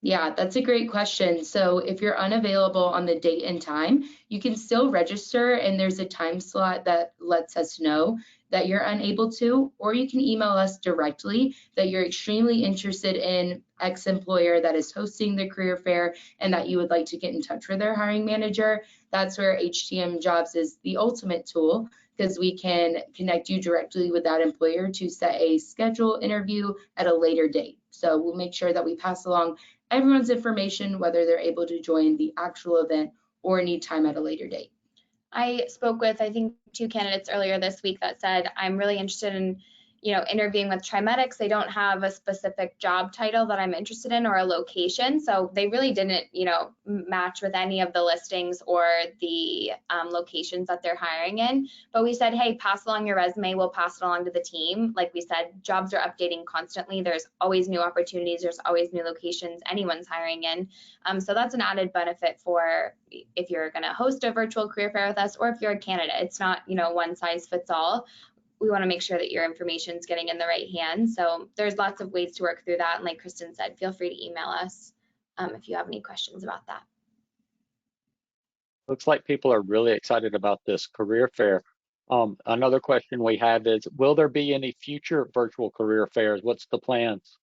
Yeah, that's a great question. So if you're unavailable on the date and time, you can still register, and there's a time slot that lets us know that you're unable to, or you can email us directly that you're extremely interested in X employer that is hosting the career fair and that you would like to get in touch with their hiring manager. That's where HTM Jobs is the ultimate tool, because we can connect you directly with that employer to set a schedule interview at a later date. So we'll make sure that we pass along everyone's information, whether they're able to join the actual event or need time at a later date. I spoke with, I think, 2 candidates earlier this week that said, I'm really interested in, interviewing with TriMedics. They don't have a specific job title that I'm interested in or a location. So they really didn't, match with any of the listings or the locations that they're hiring in. But we said, hey, pass along your resume. We'll pass it along to the team. Like we said, jobs are updating constantly. There's always new opportunities. There's always new locations anyone's hiring in. So that's an added benefit for if you're going to host a virtual career fair with us, or if you're a candidate. It's not, one size fits all. We want to make sure that your information is getting in the right hands. So there's lots of ways to work through that. And like Kristen said, feel free to email us if you have any questions about that. Looks like people are really excited about this career fair. Another question we have is, will there be any future virtual career fairs? What's the plans?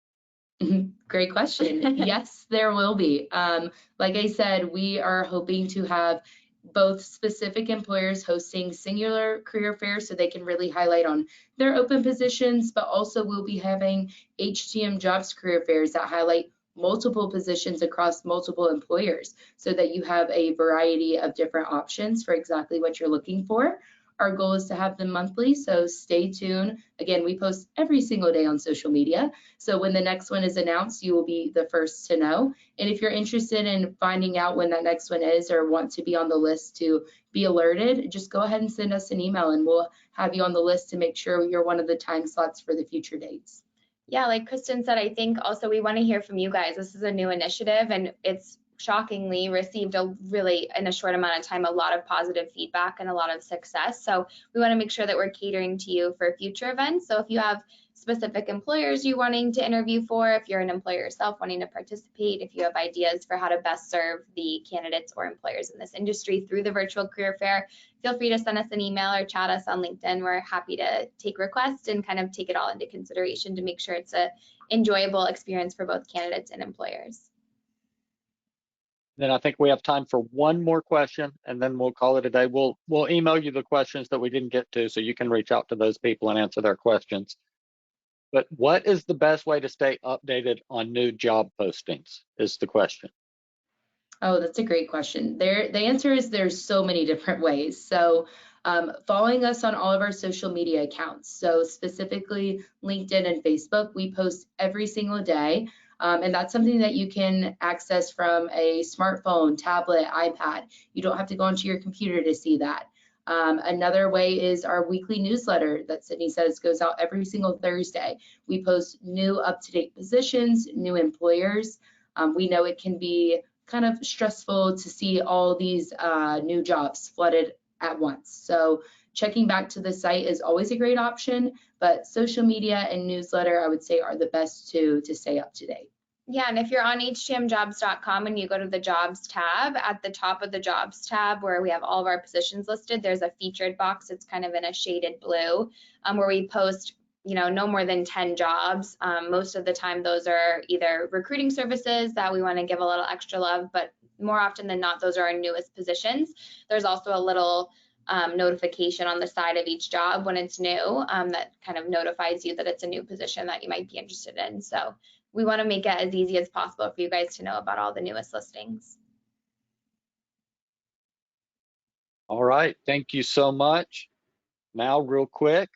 Great question. Yes, there will be. Like I said, we are hoping to have both specific employers hosting singular career fairs so they can really highlight on their open positions, but also we'll be having HTM Jobs career fairs that highlight multiple positions across multiple employers so that you have a variety of different options for exactly what you're looking for. Our goal is to have them monthly, so stay tuned. Again, we post every single day on social media. So when the next one is announced, you will be the first to know. And if you're interested in finding out when that next one is or want to be on the list to be alerted, just go ahead and send us an email and we'll have you on the list to make sure you're one of the time slots for the future dates. Yeah, like Kristen said, I think also we want to hear from you guys. This is a new initiative, and it's shockingly received in a short amount of time, a lot of positive feedback and a lot of success. So we want to make sure that we're catering to you for future events. So if you have specific employers you wanting to interview for, if you're an employer yourself wanting to participate, if you have ideas for how to best serve the candidates or employers in this industry through the virtual career fair, feel free to send us an email or chat us on LinkedIn. We're happy to take requests and kind of take it all into consideration to make sure it's an enjoyable experience for both candidates and employers. Then I think we have time for one more question, and then we'll call it a day. We'll email you the questions that we didn't get to, so you can reach out to those people and answer their questions. But what is the best way to stay updated on new job postings is the question. Oh, that's a great question. The answer is there's so many different ways. So following us on all of our social media accounts. So specifically LinkedIn and Facebook, we post every single day. And that's something that you can access from a smartphone, tablet, iPad. You don't have to go onto your computer to see that. Another way is our weekly newsletter that Sydney says goes out every single Thursday. We post new up-to-date positions, new employers. We know it can be kind of stressful to see all these new jobs flooded at once. So checking back to the site is always a great option, but social media and newsletter, I would say, are the best to stay up to date. Yeah, and if you're on htmjobs.com and you go to the jobs tab, at the top of the jobs tab where we have all of our positions listed, there's a featured box. It's kind of in a shaded blue where we post no more than 10 jobs. Most of the time, those are either recruiting services that we want to give a little extra love, but more often than not, those are our newest positions. There's also a little notification on the side of each job when it's new that kind of notifies you that it's a new position that you might be interested in. So we want to make it as easy as possible for you guys to know about all the newest listings. All right, thank you so much. Now, real quick,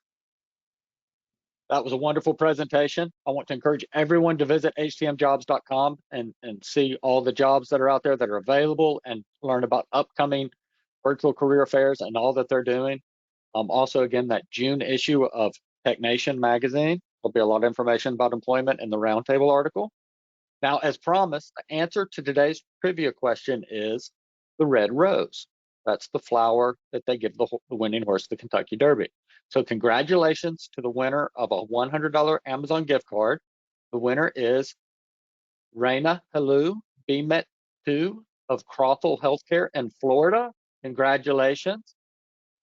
that was a wonderful presentation. I want to encourage everyone to visit htmjobs.com and see all the jobs that are out there that are available and learn about upcoming virtual career fairs and all that they're doing. Also, again, that June issue of TechNation magazine, there'll be a lot of information about employment in the roundtable article. Now, as promised, the answer to today's trivia question is the red rose. That's the flower that they give the winning horse, the Kentucky Derby. So congratulations to the winner of a $100 Amazon gift card. The winner is Raina Halou BMET 2 of Crothall Healthcare in Florida. Congratulations.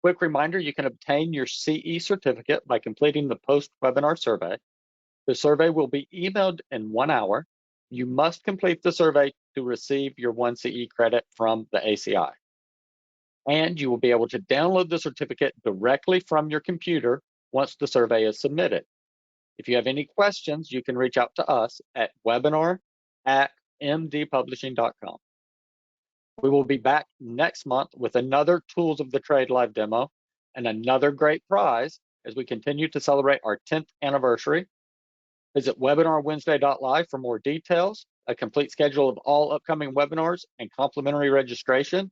Quick reminder, you can obtain your CE certificate by completing the post-webinar survey. The survey will be emailed in 1 hour. You must complete the survey to receive your 1 CE credit from the ACI. And you will be able to download the certificate directly from your computer once the survey is submitted. If you have any questions, you can reach out to us at webinar@mdpublishing.com. We will be back next month with another Tools of the Trade live demo and another great prize as we continue to celebrate our 10th anniversary. Visit webinarwednesday.live for more details, a complete schedule of all upcoming webinars, and complimentary registration.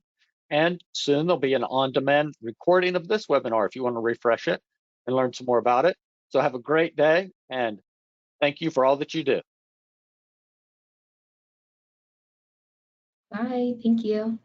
And soon there'll be an on-demand recording of this webinar if you want to refresh it and learn some more about it. So have a great day, and thank you for all that you do. Bye, thank you.